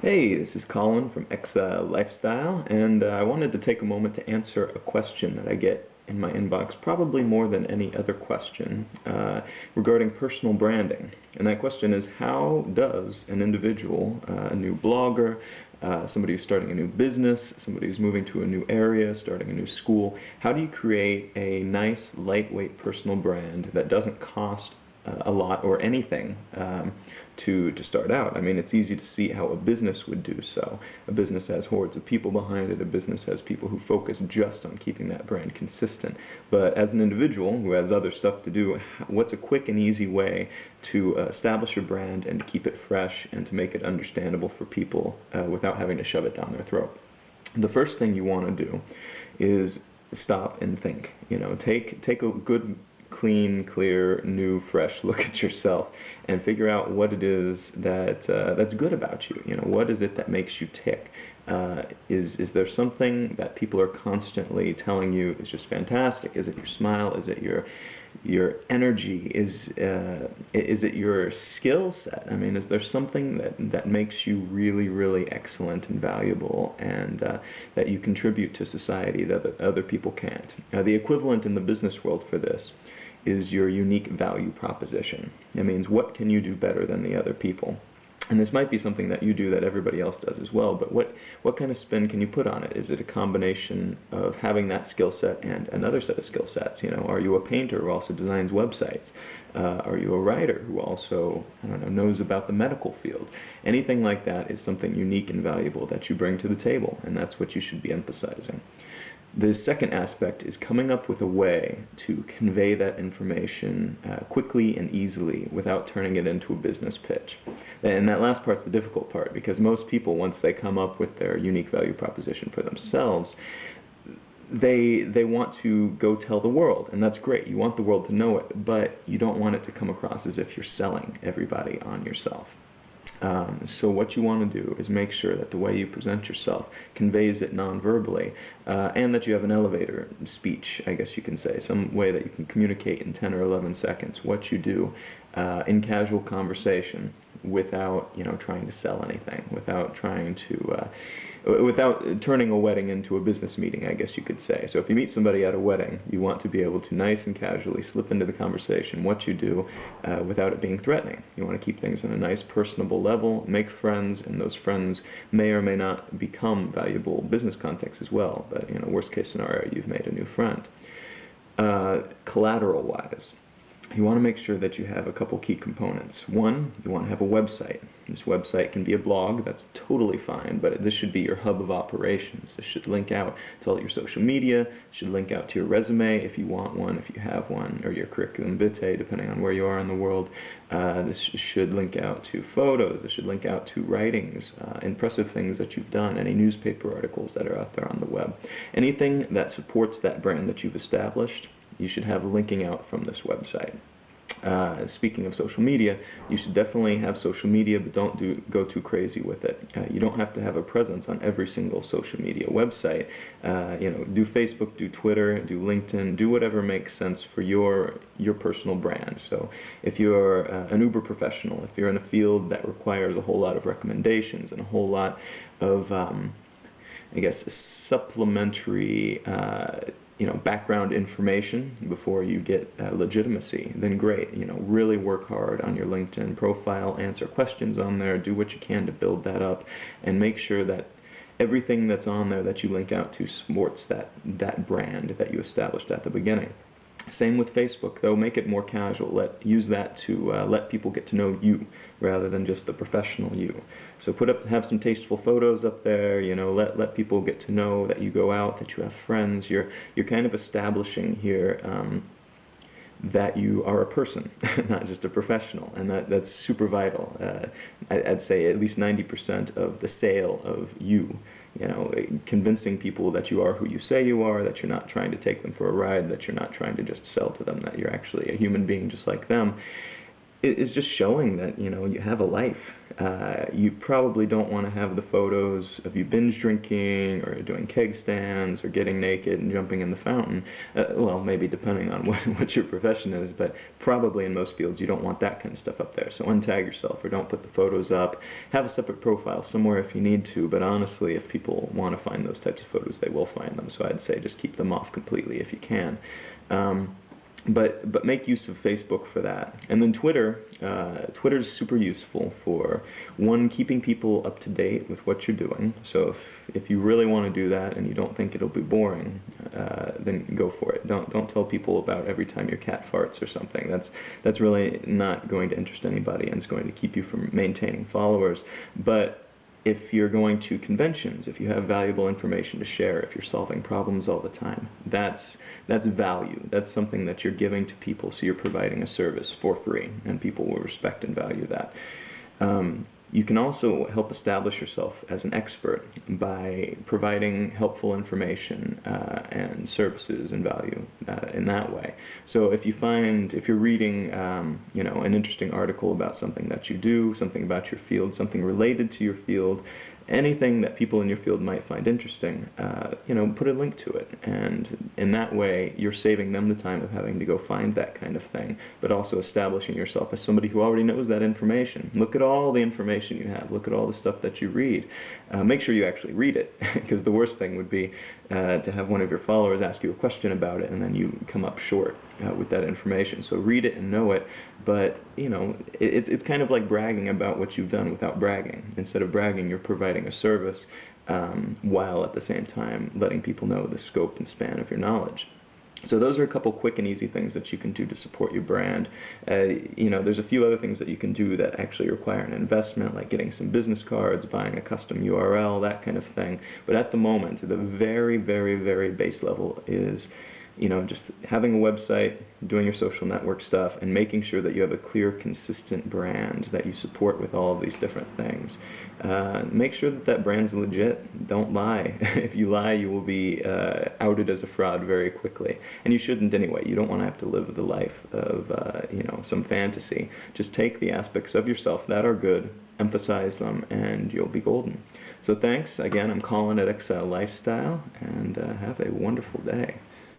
Hey, this is Colin from Exile Lifestyle, and I wanted to take a moment to answer a question that I get in my inbox, probably more than any other question, regarding personal branding. And that question is, how does an individual, a new blogger, somebody who's starting a new business, somebody who's moving to a new area, starting a new school, how do you create a nice, lightweight personal brand that doesn't cost a lot or anything to start out? I mean, it's easy to see how a business would do so. A business has hordes of people behind it. A business has people who focus just on keeping that brand consistent. But as an individual who has other stuff to do, what's a quick and easy way to establish your brand and to keep it fresh and to make it understandable for people without having to shove it down their throat? The first thing you want to do is stop and think. Take a good, clean, clear, new, fresh look at yourself and figure out what it is that's good about you. What is it that makes you tick? Is there something that people are constantly telling you is just fantastic? Is it your smile? Is it your energy? Is it your skill set? I mean, is there something that makes you really, really excellent and valuable, and that you contribute to society that other people can't? The equivalent in the business world for this is your unique value proposition. It means, what can you do better than the other people? And this might be something that you do that everybody else does as well, but what kind of spin can you put on it? Is it a combination of having that skill set and another set of skill sets? Are you a painter who also designs websites? Are you a writer who also, I don't know, knows about the medical field? Anything like that is something unique and valuable that you bring to the table, and that's what you should be emphasizing. The second aspect is coming up with a way to convey that information quickly and easily without turning it into a business pitch. And that last part's the difficult part, because most people, once they come up with their unique value proposition for themselves, they want to go tell the world, and that's great. You want the world to know it, but you don't want it to come across as if you're selling everybody on yourself. So what you want to do is make sure that the way you present yourself conveys it non-verbally, and that you have an elevator speech, I guess you can say, some way that you can communicate in 10 or 11 seconds what you do in casual conversation without, trying to sell anything, without trying to without turning a wedding into a business meeting, I guess you could say. So if you meet somebody at a wedding, you want to be able to nice and casually slip into the conversation what you do without it being threatening. You want to keep things on a nice personable level, make friends, and those friends may or may not become valuable business contacts as well. But worst case scenario, you've made a new friend. Collateral-wise, you want to make sure that you have a couple key components. One, you want to have a website. This website can be a blog, that's totally fine, but this should be your hub of operations. This should link out to all your social media, should link out to your resume if you want one, if you have one, or your curriculum vitae, depending on where you are in the world. This should link out to photos, this should link out to writings, impressive things that you've done, any newspaper articles that are out there on the web. Anything that supports that brand that you've established, you should have linking out from this website. Speaking of social media, you should definitely have social media, but don't go too crazy with it. You don't have to have a presence on every single social media website. Do Facebook, do Twitter, do LinkedIn, do whatever makes sense for your personal brand. So if you're an Uber professional, if you're in a field that requires a whole lot of recommendations and a whole lot of, I guess, supplementary background information before you get legitimacy, then great. Really work hard on your LinkedIn profile, answer questions on there, do what you can to build that up, and make sure that everything that's on there that you link out to supports that brand that you established at the beginning. Same with Facebook, though. Make it more casual. Use that to let people get to know you rather than just the professional you. So have some tasteful photos up there. Let people get to know that you go out, that you have friends. You're kind of establishing here that you are a person, not just a professional, and that's super vital. I'd say at least 90% of the sale of you. Convincing people that you are who you say you are, that you're not trying to take them for a ride, that you're not trying to just sell to them, that you're actually a human being just like them. is just showing that, you know, you have a life. You probably don't want to have the photos of you binge drinking or doing keg stands or getting naked and jumping in the fountain. Well, maybe depending on what your profession is, but probably in most fields you don't want that kind of stuff up there. So untag yourself or don't put the photos up. Have a separate profile somewhere if you need to, but honestly, if people want to find those types of photos, they will find them. So I'd say just keep them off completely if you can. But make use of Facebook for that. And then Twitter. Twitter is super useful for, one, keeping people up to date with what you're doing. So if you really want to do that and you don't think it'll be boring, then go for it. Don't tell people about every time your cat farts or something. That's really not going to interest anybody, and it's going to keep you from maintaining followers. But if you're going to conventions, if you have valuable information to share, if you're solving problems all the time, that's value. That's something that you're giving to people, so you're providing a service for free, and people will respect and value that. You can also help establish yourself as an expert by providing helpful information and services and value in that way. So if you're reading, you know, an interesting article about something that you do, something about your field, something related to your field, anything that people in your field might find interesting, you know, put a link to it. And in that way, you're saving them the time of having to go find that kind of thing, but also establishing yourself as somebody who already knows that information. Look at all the information you have. Look at all the stuff that you read. Make sure you actually read it, because the worst thing would be to have one of your followers ask you a question about it, and then you come up short with that information. So read it and know it, but, you know, it's kind of like bragging about what you've done without bragging. Instead of bragging, you're providing a service while at the same time letting people know the scope and span of your knowledge. So those are a couple quick and easy things that you can do to support your brand. You know, there's a few other things that you can do that actually require an investment, like getting some business cards, buying a custom URL, that kind of thing. But at the moment, the very, very, very base level is, you know, just having a website, doing your social network stuff, and making sure that you have a clear, consistent brand that you support with all of these different things. Make sure that that brand's legit. Don't lie. If you lie, you will be outed as a fraud very quickly. And you shouldn't anyway. You don't want to have to live the life of, you know, some fantasy. Just take the aspects of yourself that are good, emphasize them, and you'll be golden. So thanks. Again, I'm Colin at Excel Lifestyle, and have a wonderful day.